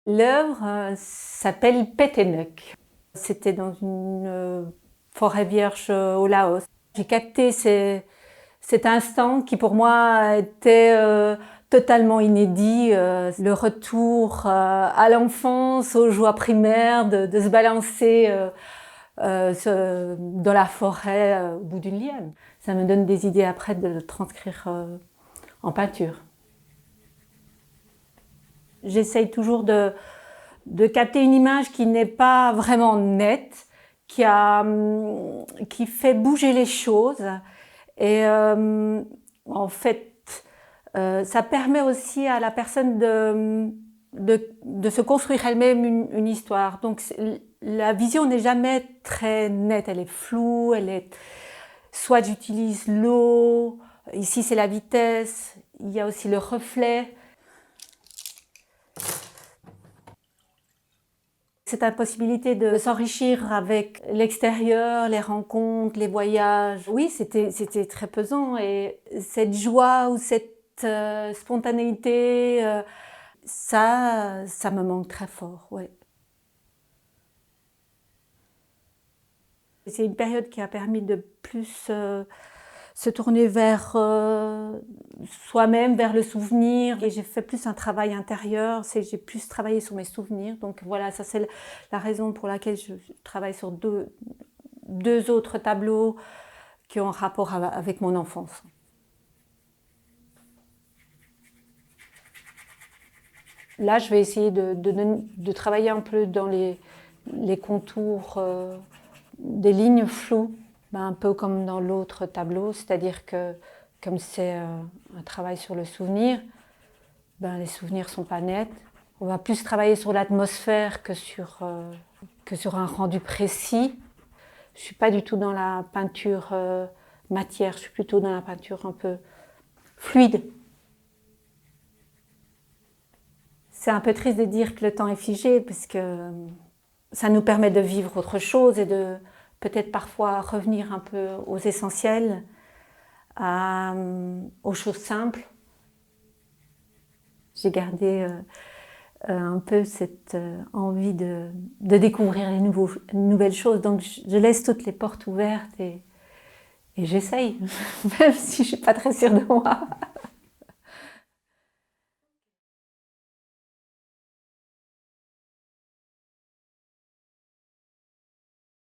L'œuvre s'appelle Péténec. C'était dans une forêt vierge au Laos. J'ai capté cet instant qui pour moi était totalement inédit, le retour à l'enfance, aux joies primaires, de se balancer dans la forêt au bout d'une liane. Ça me donne des idées après de le transcrire en peinture. J'essaye toujours de capter une image qui n'est pas vraiment nette, qui fait bouger les choses. Et en fait, ça permet aussi à la personne de se construire elle-même une histoire. Donc la vision n'est jamais très nette, elle est floue, soit j'utilise l'eau, ici c'est la vitesse, il y a aussi le reflet. Cette impossibilité de s'enrichir avec l'extérieur, les rencontres, les voyages, oui, c'était très pesant. Et cette joie ou cette spontanéité, ça me manque très fort, ouais. C'est une période qui a permis de plus se tourner vers soi-même, vers le souvenir. Et j'ai fait plus un travail intérieur, j'ai plus travaillé sur mes souvenirs. Donc voilà, ça c'est la raison pour laquelle je travaille sur deux autres tableaux qui ont un rapport avec mon enfance. Là, je vais essayer de travailler un peu dans les contours des lignes floues. Un peu comme dans l'autre tableau, c'est-à-dire que comme c'est un travail sur le souvenir, les souvenirs sont pas nets. On va plus travailler sur l'atmosphère que sur un rendu précis. Je suis pas du tout dans la peinture matière, je suis plutôt dans la peinture un peu fluide. C'est un peu triste de dire que le temps est figé, parce que ça nous permet de vivre autre chose et de peut-être parfois revenir un peu aux essentiels, aux choses simples. J'ai gardé un peu cette envie de découvrir les nouvelles choses. Donc je laisse toutes les portes ouvertes et j'essaye, même si je ne suis pas très sûre de moi.